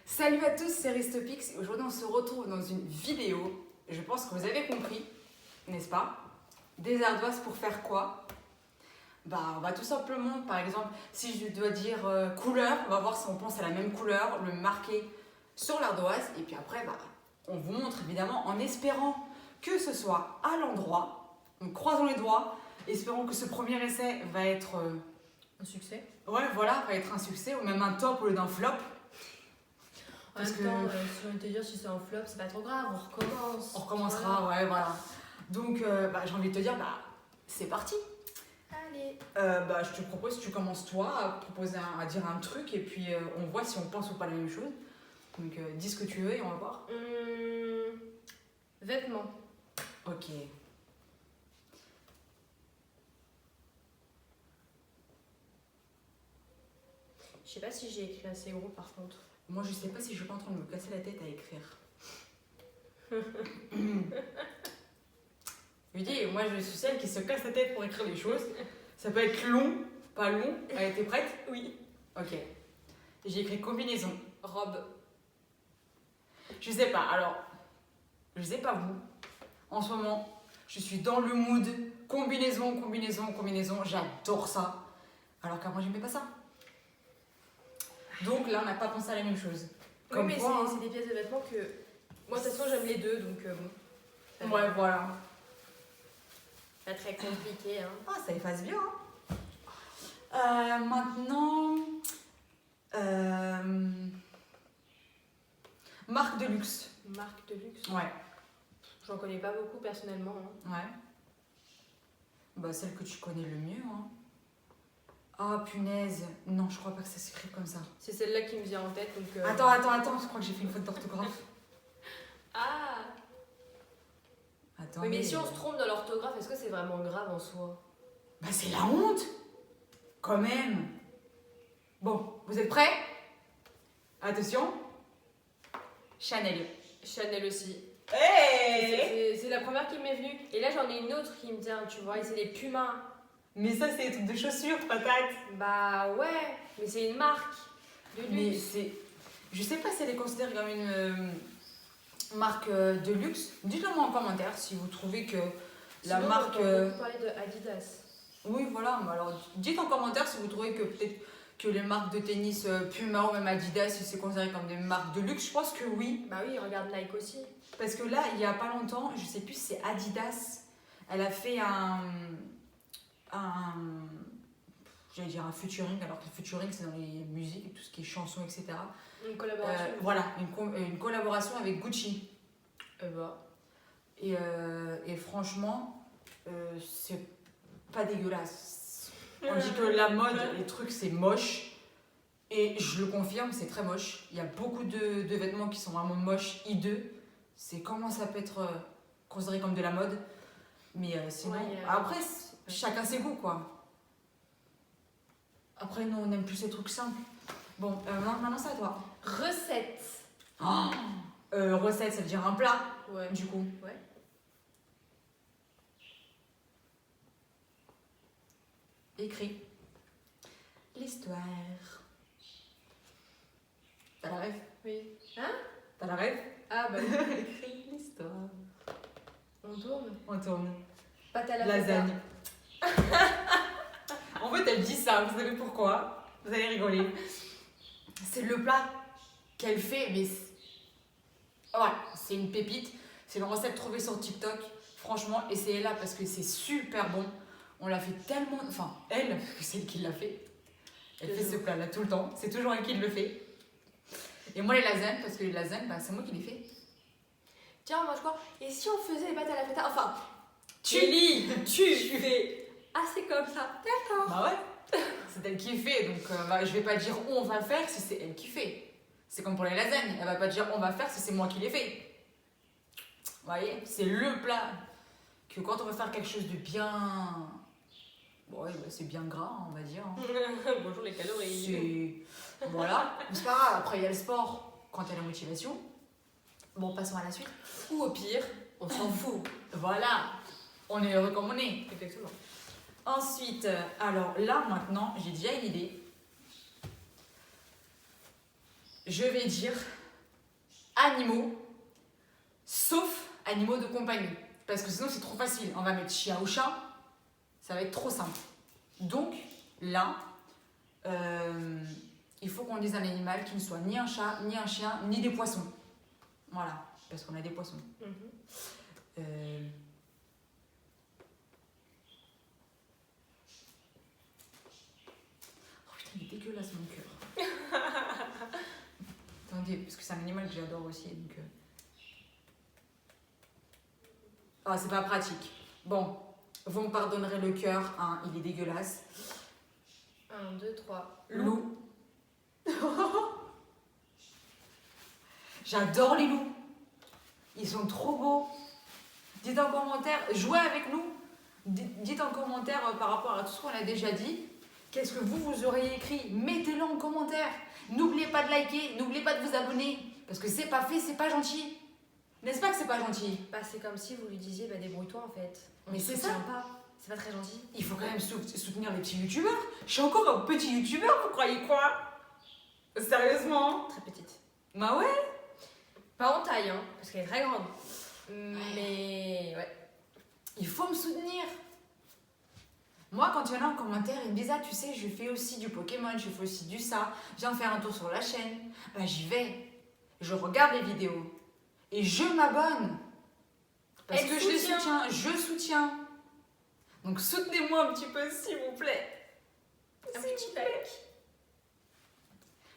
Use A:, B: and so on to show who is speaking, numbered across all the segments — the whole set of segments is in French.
A: Salut à tous, c'est Ristopix. Aujourd'hui, on se retrouve dans une vidéo. Je pense que vous avez compris, n'est-ce pas? Des ardoises pour faire quoi? On va tout simplement, par exemple, si je dois dire couleur, on va voir si on pense à la même couleur, le marquer sur l'ardoise. Et puis après, on vous montre évidemment en espérant que ce soit à l'endroit. Donc croisons les doigts, espérons que ce premier essai va être
B: un succès.
A: Ouais, voilà, va être un succès ou même un top au lieu d'un flop.
B: En même temps, si j'ai envie de te dire, si c'est un flop, c'est pas trop grave, on recommence.
A: On recommencera,
B: voilà.
A: ouais, voilà. Donc, j'ai envie de te dire, c'est parti.
B: Allez.
A: Je te propose, tu commences toi à proposer, à dire un truc et puis on voit si on pense ou pas la même chose. Donc, dis ce que tu veux et on va voir.
B: Vêtements.
A: Ok.
B: Je sais pas si j'ai écrit assez gros par contre.
A: Moi, je sais pas si je suis pas en train de me casser la tête à écrire. Je dis, moi, je suis celle qui se casse la tête pour écrire les choses. Ça peut être long, pas long. Elle était prête?
B: Oui.
A: Ok. J'ai écrit combinaison.
B: Robe.
A: Je sais pas, alors, je sais pas vous. En ce moment, je suis dans le mood combinaison, combinaison, combinaison. J'adore ça. Alors qu'avant, j'aimais pas ça. Donc là, on n'a pas pensé à la même chose.
B: Oui, mais c'est des pièces de vêtements que. Moi, de toute façon, j'aime les deux, donc bon.
A: Ouais, voilà.
B: Pas très compliqué, hein.
A: Ah, ça efface bien. Maintenant, marque de luxe.
B: Marque de luxe.
A: Ouais.
B: J'en connais pas beaucoup personnellement. Hein.
A: Ouais. Celle que tu connais le mieux. Hein. Ah, punaise. Non, je crois pas que ça s'écrit comme ça.
B: C'est celle-là qui me vient en tête, donc.
A: Attends. Je crois que j'ai fait une faute d'orthographe.
B: Ah.
A: Attends.
B: Mais si on se trompe dans l'orthographe, est-ce que c'est vraiment grave en soi?
A: C'est la honte. Quand même. Bon, vous êtes prêts? Attention. Chanel.
B: Chanel aussi.
A: Hey!
B: C'est la première qui m'est venue. Et là, j'en ai une autre qui me tient, tu vois, et c'est les Pumas.
A: Mais ça, c'est des trucs de chaussures, patate.
B: Bah ouais, mais c'est une marque de luxe.
A: Mais c'est... Je sais pas si elle est considérée comme une marque de luxe. Dites-le moi en commentaire si vous trouvez que la
B: sinon,
A: marque...
B: on peut parler de Adidas.
A: Oui, voilà. Mais alors, dites en commentaire si vous trouvez que peut-être que les marques de tennis Puma ou même Adidas, si c'est considéré comme des marques de luxe. Je pense que oui.
B: Bah oui, regarde Nike aussi.
A: Parce que là, il y a pas longtemps, je sais plus si c'est Adidas, elle a fait j'allais dire un featuring, alors que le featuring c'est dans les musiques, tout ce qui est chansons, etc.
B: Une collaboration.
A: Voilà, une collaboration avec Gucci.
B: Et
A: Et franchement, c'est pas dégueulasse. On dit que la mode, les trucs, c'est moche. Et je le confirme, c'est très moche. Il y a beaucoup de vêtements qui sont vraiment moches, hideux. C'est comment ça peut être considéré comme de la mode. Mais sinon, après, chacun ses goûts, quoi. Après, nous, on aime plus ces trucs simples. Bon, maintenant, c'est à toi.
B: recette.
A: Recette, ça veut dire un plat,
B: Ouais.
A: du coup.
B: Ouais.
A: Écrit. L'histoire. T'as la rêve?
B: Oui. Hein?
A: T'as la rêve?
B: Ah bah
A: Écrit l'histoire.
B: on tourne.
A: On tourne.
B: Pâte à la
A: Lasagne. En fait, elle dit ça, vous savez pourquoi? Vous allez rigoler. C'est le plat qu'elle fait, mais voilà, c'est une pépite. C'est une recette trouvée sur TikTok. Franchement, essayez-la parce que c'est super bon. On l'a fait tellement... Enfin, elle, parce que c'est elle qui l'a fait. Elle fait ce plat-là tout le temps. C'est toujours elle qui le fait. Et moi, les lasagnes, parce que les lasagnes, c'est moi qui les fais.
B: Tiens, moi je crois. Et si on faisait les pâtes à la feta? Enfin,
A: Tu lis,
B: tu fais. Ah, c'est comme ça. D'accord.
A: Bah ouais, c'est elle qui fait, donc je vais pas dire on va faire si c'est elle qui fait. C'est comme pour les lasagnes, elle va pas dire on va faire si c'est moi qui les fais. Vous voyez, c'est le plat que quand on veut faire quelque chose de bien... Bon, ouais, c'est bien gras, on va dire.
B: Bonjour les calories.
A: Voilà, mais c'est pas grave, après il y a le sport quand il y a la motivation. Bon, passons à la suite.
B: Ou au pire, on s'en fout.
A: Voilà, on est heureux comme on est.
B: Exactement.
A: Ensuite, alors là maintenant, j'ai déjà une idée. je vais dire animaux, sauf animaux de compagnie. Parce que sinon, c'est trop facile. On va mettre chien ou chat, ça va être trop simple. Donc, là, il faut qu'on dise un animal qui ne soit ni un chat, ni un chien, ni des poissons. Voilà, parce qu'on a des poissons. Oh putain, il est dégueulasse mon cœur. Attendez, parce que c'est un animal que j'adore aussi. Donc, ah, c'est pas pratique. Bon, vous me pardonnerez le cœur, hein, il est dégueulasse.
B: 1, 2, 3.
A: Loup. J'adore les loups. Ils sont trop beaux. Dites en commentaire, jouez avec nous. Dites en commentaire par rapport à tout ce qu'on a déjà dit. Qu'est-ce que vous auriez écrit? Mettez-le en commentaire. N'oubliez pas de liker, n'oubliez pas de vous abonner. Parce que c'est pas fait, c'est pas gentil. N'est-ce pas que c'est pas gentil?
B: Bah, c'est comme si vous lui disiez débrouille-toi en fait.
A: Mais c'est ça.
B: Pas. C'est pas très gentil.
A: Il faut quand même soutenir les petits youtubeurs. Je suis encore un petit youtubeur, vous croyez quoi? Sérieusement?
B: Très petite.
A: Bah ouais.
B: Pas en taille, hein, parce qu'elle est très grande. Mais ouais.
A: Il faut me soutenir. Moi, quand il y en a en commentaire, ils me disent ah, tu sais, je fais aussi du Pokémon, je fais aussi du ça, viens faire un tour sur la chaîne. Bah, j'y vais. Je regarde les vidéos. Et je m'abonne. Parce que je les soutiens. Je soutiens. Donc, soutenez-moi un petit peu, s'il vous plaît.
B: Un petit like.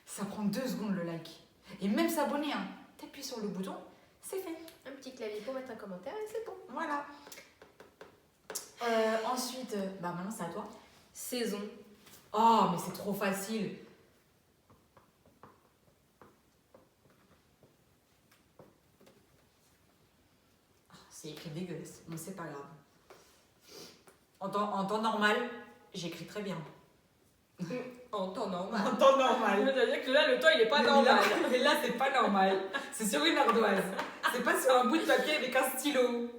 A: Ça prend 2 secondes le like. Et même s'abonner, hein. T'appuies sur le bouton, c'est fait.
B: Un petit clavier pour mettre un commentaire et c'est bon.
A: Voilà. Ensuite, bah maintenant c'est à toi.
B: Saison.
A: Oh, mais c'est trop facile. Oh, c'est écrit dégueulasse, mais c'est pas grave. En temps normal, j'écris très bien.
B: En temps normal.
A: En temps normal.
B: C'est-à-dire que là, le temps, il est pas
A: Mais
B: normal.
A: mais là, c'est pas normal. C'est sur une ardoise. C'est pas sur un bout de papier avec un stylo.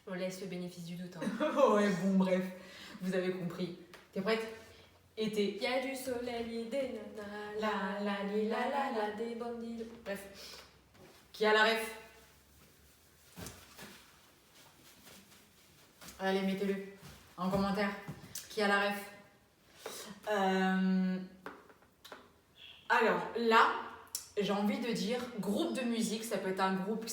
B: On laisse le bénéfice du doute.
A: Ouais, bon, bref. Vous avez compris. T'es prête? Été.
B: Il y a du soleil et des nanas, la, des bandits. Bref.
A: Qui a la ref? Allez, mettez-le en commentaire. Qui a la ref? Alors, là, j'ai envie de dire groupe de musique. Ça peut être un groupe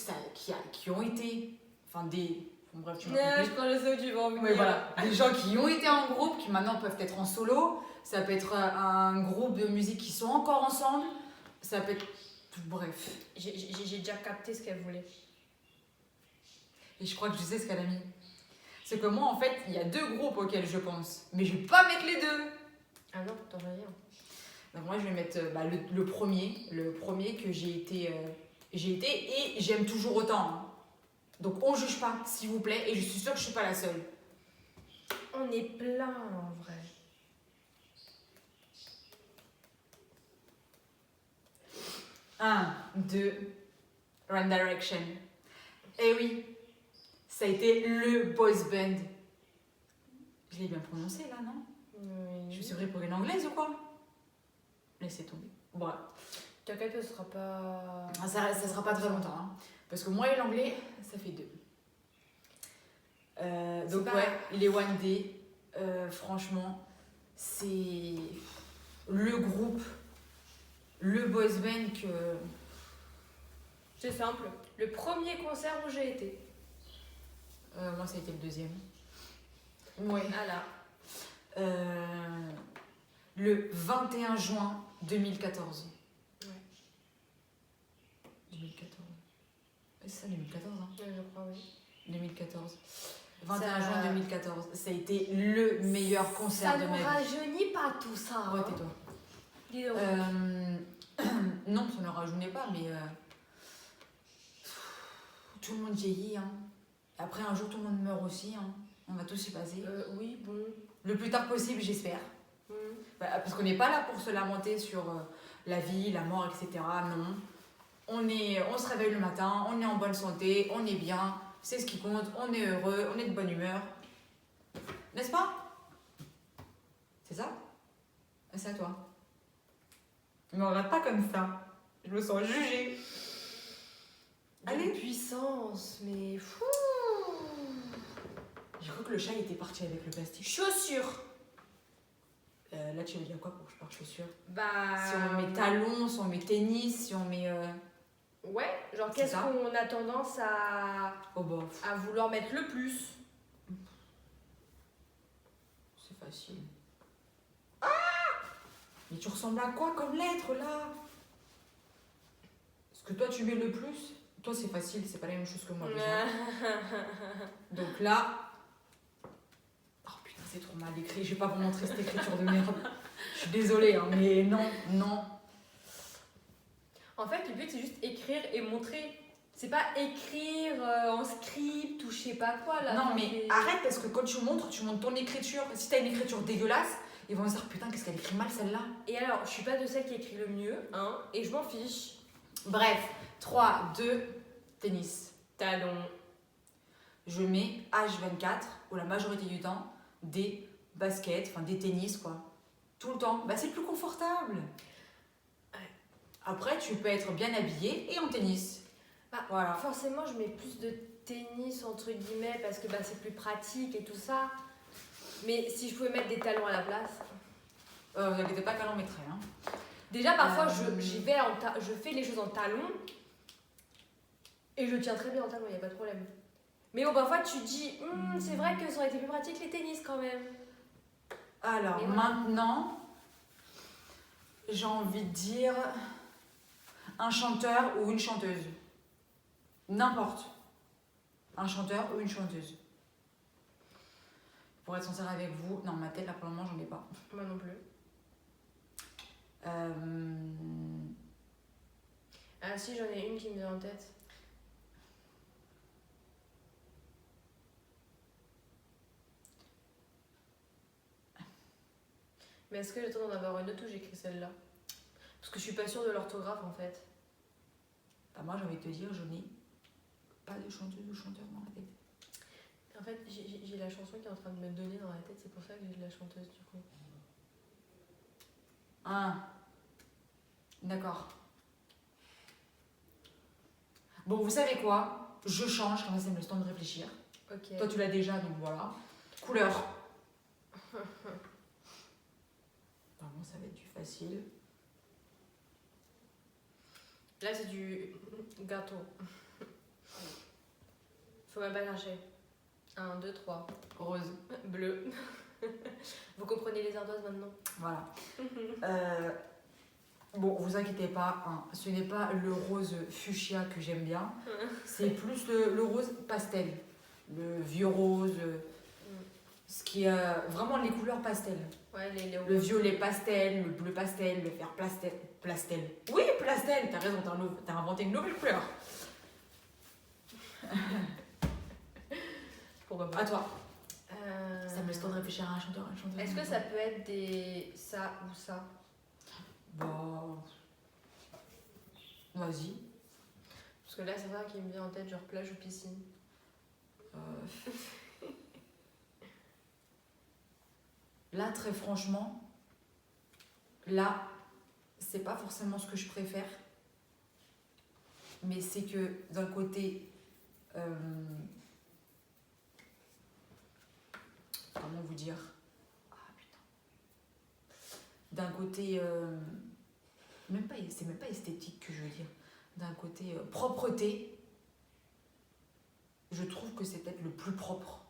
A: qui ont été... Enfin, des... Bon, bref, tu m'as compris.
B: Je crois que je sais où tu vas en venir.
A: Oui, voilà. Des gens qui ont été en groupe, qui maintenant peuvent être en solo. Ça peut être un groupe de musique qui sont encore ensemble. Ça peut être... Bref.
B: J'ai déjà capté ce qu'elle voulait.
A: Et je crois que je sais ce qu'elle a mis. C'est que moi, en fait, il y a 2 groupes auxquels je pense. Mais je vais pas mettre les 2.
B: Ah non, t'en as rien.
A: Donc moi, je vais mettre le premier que j'ai été et j'aime toujours autant. Hein. Donc on juge pas, s'il vous plaît. Et je suis sûre que je suis pas la seule.
B: On est plein en vrai.
A: Un, 2, One Direction. Eh oui, ça a été le boys band. Je l'ai bien prononcé là, non?
B: Oui.
A: Je me suis pris pour une anglaise ou quoi? Laissez tomber. Voilà.
B: T'inquiète, ce sera pas...
A: Ah, ça sera pas très longtemps. Hein. Parce que moi et l'anglais, ça fait 2. Donc
B: pas...
A: ouais, les One Day, franchement, c'est le groupe, le boys band que...
B: C'est simple. Le premier concert où j'ai été.
A: moi, ça a été le 2e. Ouais.
B: Voilà.
A: Le 21 juin 2014.
B: Ouais.
A: 2014. C'est ça, 2014, hein?
B: Ouais, je crois, oui.
A: 2014. 21 juin 2014. Ça a été le meilleur concert de ma vie.
B: Ça ne rajeunit pas tout ça.
A: Ouais,
B: hein.
A: tais-toi.
B: Dis donc.
A: Non, ça ne rajeunit pas, mais... tout le monde vieillit, hein. Après, un jour, tout le monde meurt aussi, hein. On va tous y passer.
B: Oui, bon.
A: Le plus tard possible, j'espère. Bah, parce qu'on n'est pas là pour se lamenter sur la vie, la mort, etc. Non. On se réveille le matin, on est en bonne santé, on est bien, c'est ce qui compte, on est heureux, on est de bonne humeur. N'est-ce pas? C'est ça? C'est à toi. Mais on regarde pas comme ça. Je me sens jugée.
B: Allez. Puissance, mais fou.
A: J'ai cru que le chat était parti avec le plastique.
B: Chaussures.
A: Là, tu veux dire quoi pour que je parle chaussures?
B: Bah.
A: Si on met talons, si on met tennis, si on met.
B: Ouais, genre
A: C'est
B: qu'est-ce
A: ça.
B: qu'on a tendance
A: Oh bah,
B: à vouloir mettre le plus?
A: c'est facile. Mais tu ressembles à quoi comme lettre là? Ce que toi tu mets le plus, toi c'est facile, c'est pas la même chose que moi déjà. Donc là. Oh putain, c'est trop mal écrit, je vais pas vous montrer cette écriture de merde. Je suis désolée, hein, mais non, non.
B: En fait, le but c'est juste écrire et montrer. C'est pas écrire en script ou je sais pas quoi là.
A: Non mais arrête parce que quand tu montres ton écriture. Si t'as une écriture dégueulasse, ils vont se dire putain, qu'est-ce qu'elle écrit mal celle-là.
B: Et alors, je suis pas de celle qui écrit le mieux, hein, et je m'en fiche.
A: Bref, 3, 2, tennis.
B: Talon.
A: Je mets H24 ou la majorité du temps des baskets, enfin des tennis quoi. Tout le temps. Bah c'est plus confortable.
B: Ouais.
A: Après, tu peux être bien habillé et en tennis.
B: Bah,
A: voilà.
B: Forcément, je mets plus de tennis entre guillemets parce que bah, c'est plus pratique et tout ça. Mais si je pouvais mettre des talons à la place.
A: Vous inquiétez pas qu'elle en mettrait. Hein.
B: Déjà, parfois, je fais les choses en talons et je tiens très bien en talons, il n'y a pas de problème. Mais bon, parfois, tu dis, c'est vrai que ça aurait été plus pratique les tennis quand même.
A: Alors,
B: et voilà.
A: maintenant, j'ai envie de dire un chanteur ou une chanteuse. N'importe. Un chanteur ou une chanteuse. Pour être sincère avec vous, non, ma tête, là, pour le moment, j'en ai pas.
B: Moi non plus. Ah si, j'en ai une qui me vient en tête. Mais est-ce que j'ai le temps d'en avoir une autre ou j'écris celle-là? Parce que je suis pas sûre de l'orthographe en fait.
A: Bah, moi, j'ai envie de te dire, je n'ai pas de chanteuse ou chanteur dans la tête.
B: En fait, j'ai la chanson qui est en train de me donner dans la tête, c'est pour ça que j'ai de la chanteuse du coup.
A: Ah, d'accord. Bon, vous savez quoi? Je change, comme ça, ça me laisse le temps de réfléchir.
B: Ok.
A: Toi, tu l'as déjà, donc voilà. Couleur. Pardon, ça va être du facile.
B: Là, c'est du gâteau. Faut même pas chercher. 1, 2, 3.
A: Rose.
B: Bleu. Vous comprenez les ardoises maintenant?
A: Voilà. Bon, vous inquiétez pas, hein, ce n'est pas le rose fuchsia que j'aime bien, c'est plus le rose pastel, le vieux rose, ce qui est vraiment les couleurs pastel.
B: Ouais,
A: Le violet pastel, le bleu pastel, le vert pastel. Oui, pastel, t'as raison, t'as inventé une nouvelle couleur.
B: Pourquoi pas?
A: À toi. Ça me laisse le temps de réfléchir à un chanteur, à une chanteuse.
B: Est-ce que ça peut être des ça ou ça?
A: Bah. Vas-y.
B: Parce que là, c'est ça qui me vient en tête, genre plage ou piscine.
A: Là, très franchement, là, c'est pas forcément ce que je préfère. Mais c'est que d'un côté. Comment vous dire? Ah putain. D'un côté. C'est même pas esthétique que je veux dire. D'un côté propreté, je trouve que c'est peut-être le plus propre.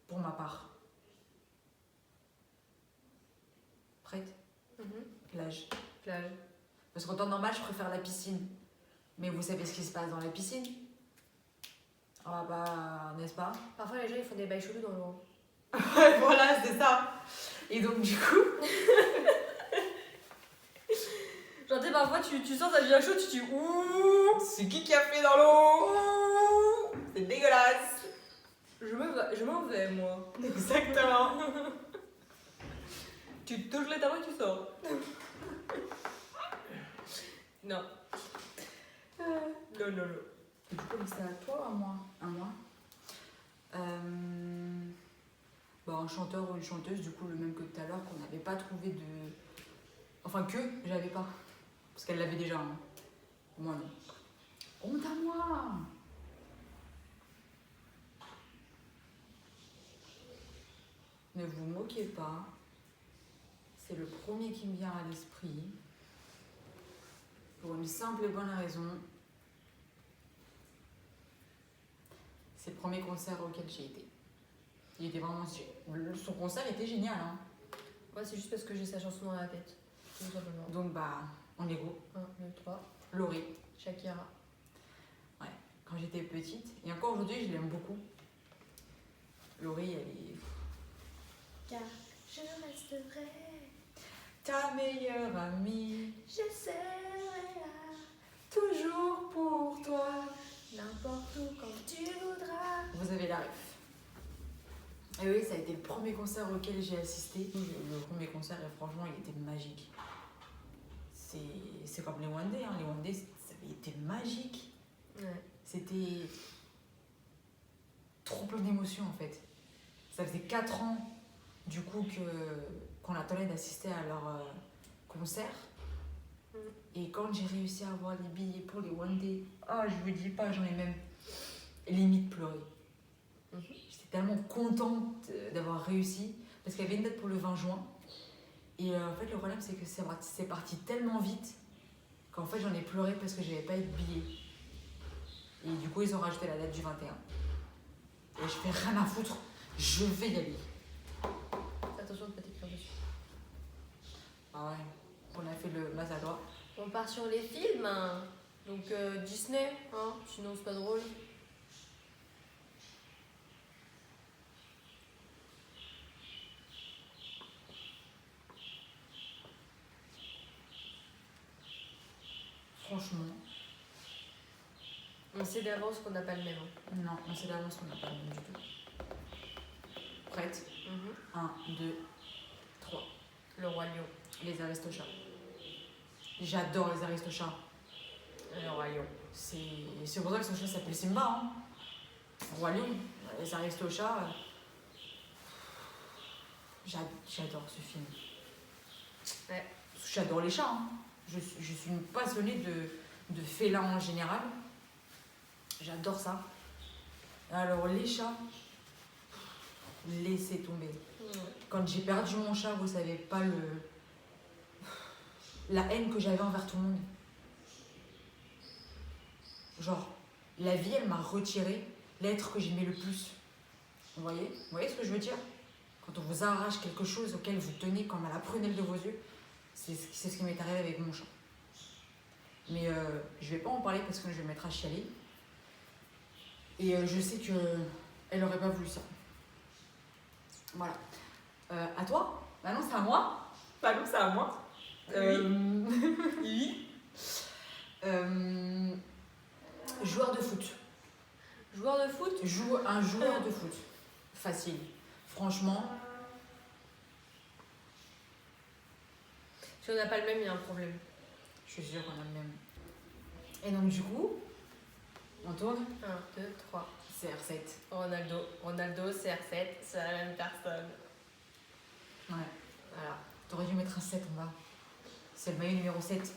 A: Pour ma part. Prête? Plage.
B: Plage.
A: Parce qu'en temps normal, je préfère la piscine. Mais vous savez ce qui se passe dans la piscine? Ah bah, n'est-ce pas?
B: Parfois, les gens, ils font des bails chelous dans l'eau.
A: Voilà, c'est ça. Et donc, du coup...
B: Genre, tu sais, parfois, tu sens ça devient chaud, tu te dis ouh,
A: c'est qui a fait dans l'eau? C'est dégueulasse.
B: je m'en vais, moi.
A: Exactement.
B: Tu te touches les talons et tu sors. Non. Non.
A: Du coup, c'est à toi ou à moi? À moi. Bah, un chanteur ou une chanteuse, du coup, le même que tout à l'heure, qu'on n'avait pas trouvé Enfin, que j'avais pas. Parce qu'elle l'avait déjà. Hein. Moi, non. Honte à moi! Ne vous moquez pas. C'est le premier qui me vient à l'esprit. Pour une simple et bonne raison. C'est le premier concert auquel j'ai été. Il était vraiment... Son concert était génial. Hein.
B: Moi, c'est juste parce que j'ai sa chanson dans la tête. Tout simplement.
A: Donc, bah, on est gros.
B: 1, 2, 3.
A: Laurie.
B: Shakira.
A: Ouais, quand j'étais petite. Et encore aujourd'hui, je l'aime beaucoup. Laurie, elle est...
B: Car je resterai
A: ta meilleure amie.
B: Je serai là,
A: Toujours pour toi.
B: n'importe où, quand tu voudras.
A: Vous avez la ref. Et oui, ça a été le premier concert auquel j'ai assisté. Le premier concert, et franchement, il était magique. C'est comme les One Day. Hein. Les One Day, ça avait été magique.
B: Ouais.
A: C'était trop plein d'émotions en fait. Ça faisait 4 ans du coup qu'on attendait d'assister à leur concert. Et quand j'ai réussi à avoir les billets pour les One Day, je vous dis pas, j'en ai même limite pleuré. J'étais tellement contente d'avoir réussi parce qu'il y avait une date pour le 20 juin. Et en fait, le problème, c'est que c'est parti tellement vite qu'en fait, j'en ai pleuré parce que j'avais pas eu de billets. Et du coup, ils ont rajouté la date du 21. Et je fais rien à foutre, je vais y aller.
B: Attention de ne pas t'écrire dessus.
A: Ah ouais, on a fait le Mazador.
B: On part sur les films. Hein. Donc Disney, hein, sinon c'est pas drôle.
A: Franchement,
B: On sait d'avance qu'on n'a pas le même. Hein.
A: non, on sait d'avance qu'on n'a pas le même du tout. Prête? 1, 2, 3.
B: Le Roi Lion.
A: Les Aristochats. J'adore les Aristochats.
B: Le Roi Lion.
A: C'est pour ça que son chat s'appelle Simba. Hein. Roi Lion. Les Aristochats. J'adore ce film.
B: Ouais.
A: J'adore les chats. Hein. Je suis une passionnée de félins en général. J'adore ça. Alors les chats, laissez tomber. Quand j'ai perdu mon chat, vous savez pas la haine que j'avais envers tout le monde. Genre, la vie, elle m'a retiré l'être que j'aimais le plus. Vous voyez ce que je veux dire? Quand on vous arrache quelque chose auquel vous tenez comme à la prunelle de vos yeux, c'est ce qui m'est arrivé avec mon chat. Mais je vais pas en parler parce que je vais me mettre à chialer. Et je sais qu'elle aurait pas voulu ça. Voilà. À toi? Bah non, c'est à moi. Bah non, c'est à moi. Oui. Joueur de foot.
B: Joueur de foot?
A: Un joueur de foot. Facile. Franchement.
B: Si on n'a pas le même, il y a un problème.
A: Je suis sûre qu'on a le même. Et donc du coup, on tourne.
B: 1, 2, 3.
A: CR7.
B: Ronaldo, CR7, c'est la même personne.
A: Ouais.
B: Voilà.
A: T'aurais dû mettre un 7 en bas. C'est le maillot numéro 7.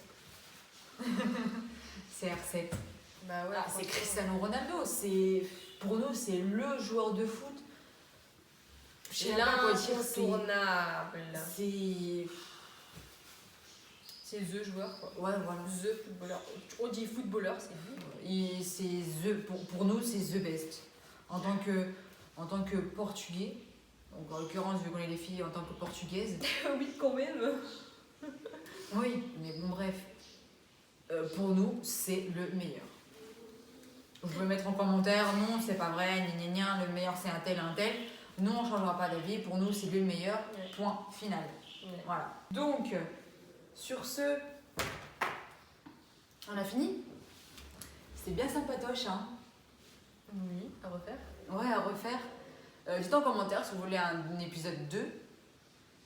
A: CR7.
B: Bah ouais.
A: C'est Cristiano Ronaldo. Pour nous, c'est le joueur de foot. Je sais pas quoi dire.
B: L'incontournable.
A: C'est
B: the joueur quoi.
A: Ouais, voilà.
B: The footballeur. On dit footballeur, c'est lui.
A: Pour nous, c'est the best. En tant que portugais, donc en l'occurrence, vu qu'on est des filles en tant que portugaises.
B: Oui, quand même.
A: Oui, mais bon, bref. Pour nous, c'est le meilleur. Vous pouvez mettre en commentaire, non, c'est pas vrai, le meilleur c'est un tel. Nous, on ne changera pas d'avis. Pour nous, c'est le meilleur.
B: Ouais.
A: Point final.
B: Ouais.
A: Voilà. Donc, sur ce, on a fini. C'était bien sympatoche, hein.
B: Oui, à refaire.
A: Ouais, à refaire. Dites en commentaire si vous voulez un épisode 2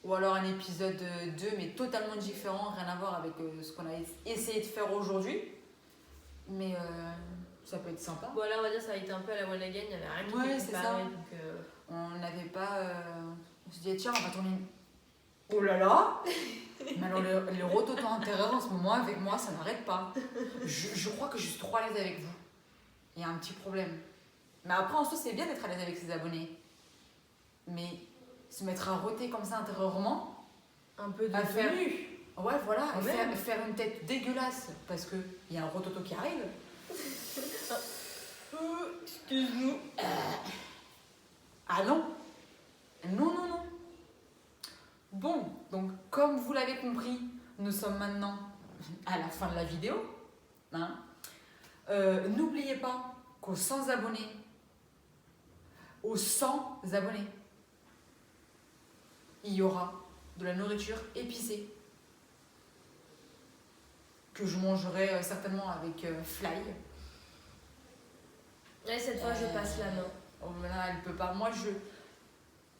A: ou alors un épisode 2 mais totalement différent, rien à voir avec ce qu'on a essayé de faire aujourd'hui. Mais ça peut être sympa.
B: Bon, là, on va dire ça a été un peu à la one again, il n'y avait rien qui
A: Ouais,
B: était
A: c'est
B: préparé,
A: ça.
B: donc
A: On n'avait pas. On s'est dit, tiens, on va tourner Oh là là. Mais alors, le rototo intérieur en ce moment, avec moi, ça n'arrête pas. Je crois que je suis trop à l'aise avec vous. Il y a un petit problème. Mais après, en soi, c'est bien d'être à l'aise avec ses abonnés. Mais se mettre à roter comme ça intérieurement,
B: Un peu de
A: à faire...
B: tenue.
A: Ouais, voilà,
B: Quand
A: faire une tête dégueulasse parce qu'il y a un rototo qui arrive.
B: Excuse-nous.
A: Ah non. Non, non, non. Bon, donc comme vous l'avez compris, nous sommes maintenant à la fin de la vidéo. Hein. N'oubliez pas qu'aux 100 abonnés, il y aura de la nourriture épicée que je mangerai certainement avec Fly.
B: Ouais, cette fois, je passe la main.
A: Oh là, elle peut pas. Moi,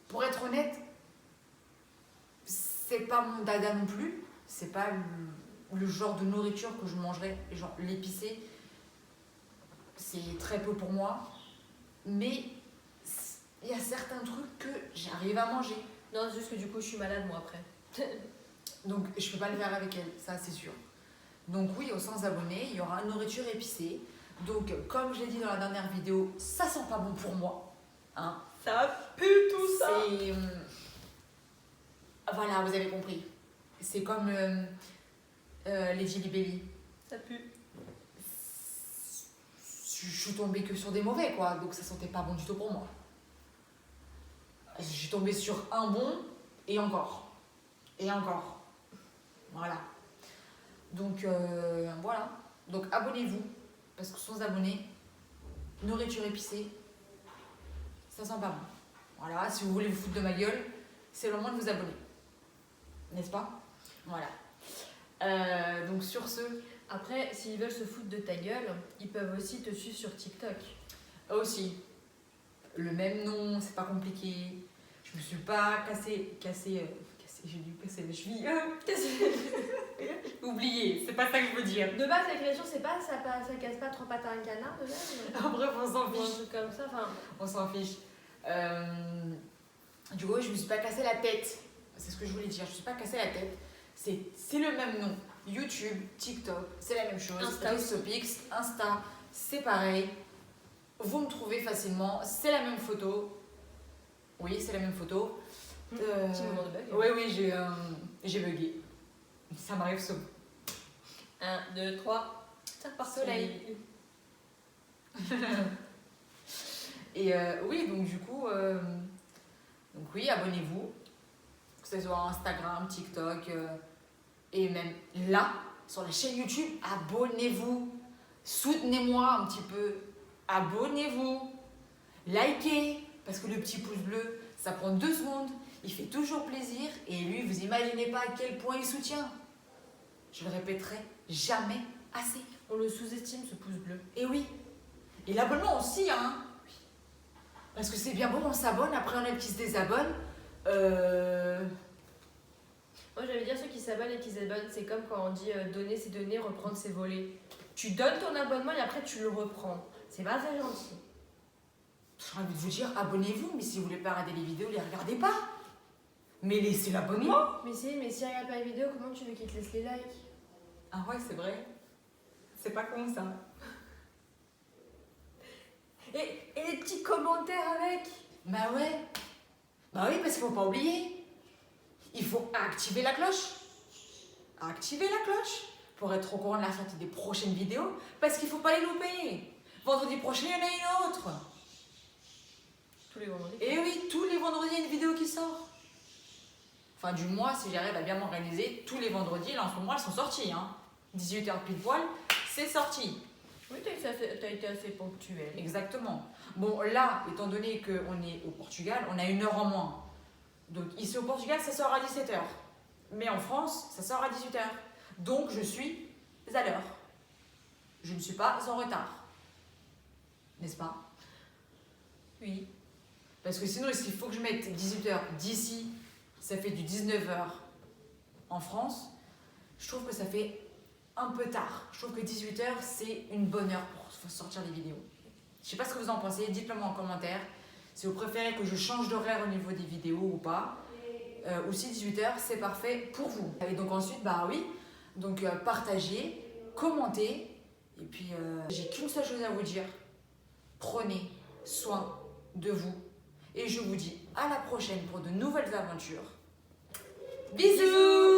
A: pour être honnête, c'est pas mon dada non plus. C'est pas le genre de nourriture que je mangerais. Genre l'épicé, c'est très peu pour moi. Mais il y a certains trucs que j'arrive à manger.
B: Non, c'est juste que du coup, je suis malade, moi, après.
A: Donc, je peux pas le faire avec elle, ça c'est sûr. Donc oui, aux 100 abonnés, il y aura une nourriture épicée. Donc, comme je l'ai dit dans la dernière vidéo, ça sent pas bon pour moi. Hein.
B: Ça pue tout ça.
A: C'est... Voilà, vous avez compris. C'est comme les Jelly Belly.
B: Ça pue.
A: Je suis tombée que sur des mauvais, quoi. Donc ça sentait pas bon du tout pour moi. Je suis tombée sur un bon et encore. Et encore. Voilà. Donc, voilà. Donc, abonnez-vous. Parce que sans abonnés, nourriture épicée, ça sent pas bon. Voilà, si vous voulez vous foutre de ma gueule, c'est le moment de vous abonner. N'est-ce pas? Voilà. Donc, sur ce...
B: Après, s'ils veulent se foutre de ta gueule, ils peuvent aussi te suivre sur TikTok.
A: Aussi, le même nom, c'est pas compliqué. Je me suis pas cassé, j'ai dû casser les chevilles. Oubliez, c'est pas ça que je veux dire.
B: De base, la création, c'est pas ça casse pas trois pattes à un canard, de base.
A: Bref, on s'en
B: Ou un
A: fiche.
B: truc comme ça, enfin.
A: On s'en fiche. Du coup, je me suis pas cassé la tête. C'est ce que je voulais dire. Je me suis pas cassé la tête. C'est le même nom. YouTube, TikTok, c'est la même chose.
B: Insta
A: Ristopix, Insta, c'est pareil. Vous me trouvez facilement. C'est la même photo. Oui, c'est la même photo.
B: Petit moment de bug.
A: Oui, oui, j'ai bugué. Ça m'arrive souvent.
B: 1, 2, 3. Ça repart
A: Soleil. Et oui, donc du coup, donc oui, abonnez-vous. Que ce soit Instagram, TikTok, et même là, sur la chaîne YouTube, abonnez-vous. Soutenez-moi un petit peu. Abonnez-vous. Likez. Parce que le petit pouce bleu, ça prend 2 secondes. Il fait toujours plaisir. Et lui, vous imaginez pas à quel point il soutient. Je le répéterai jamais assez.
B: On le sous-estime, ce pouce bleu.
A: Et oui. Et l'abonnement aussi, hein. Parce que c'est bien beau, on s'abonne, après on a qui se désabonnent.
B: Moi, j'allais dire ceux qui s'abonnent et qui s'abonnent, c'est comme quand on dit donner c'est donner, reprendre c'est voler. Tu donnes ton abonnement et après tu le reprends. C'est pas très gentil.
A: J'ai envie de vous dire, abonnez-vous, mais si vous voulez pas regarder les vidéos, les regardez pas. Mais laissez l'abonnement.
B: Mais si regarde pas les vidéos, comment tu veux qu'ils te laissent les likes?
A: Ah ouais, c'est vrai. C'est pas con ça.
B: Et les petits commentaires avec.
A: Bah ouais. Bah oui, parce qu'il faut pas oublier. Il faut activer la cloche. Activer la cloche pour être au courant de la sortie des prochaines vidéos. Parce qu'il faut pas les louper. Vendredi prochain, il y en a une autre.
B: Tous les vendredis.
A: Et oui, tous les vendredis, il y a une vidéo qui sort. Enfin, du mois, si j'arrive à bien m'organiser, tous les vendredis, là en ce moment, elles sont sorties. Hein. 18h pile poil, c'est sorti.
B: Oui, t'as été assez ponctuel.
A: Exactement. Bon, là, étant donné qu'on est au Portugal, on a 1 heure en moins. Donc, ici au Portugal, ça sort à 17h. Mais en France, ça sort à 18h. Donc, je suis à l'heure. Je ne suis pas en retard. N'est-ce pas?
B: Oui.
A: Parce que sinon, il faut que je mette 18h d'ici, ça fait du 19h en France. Je trouve que ça fait un peu tard. Je trouve que 18h, c'est une bonne heure pour sortir les vidéos. Je sais pas ce que vous en pensez, dites-le moi en commentaire. Si vous préférez que je change d'horaire au niveau des vidéos ou pas. ou si 18h, c'est parfait pour vous. Et donc ensuite, bah oui, donc partagez, commentez. Et puis, j'ai qu'une seule chose à vous dire. Prenez soin de vous. Et je vous dis à la prochaine pour de nouvelles aventures. Bisous!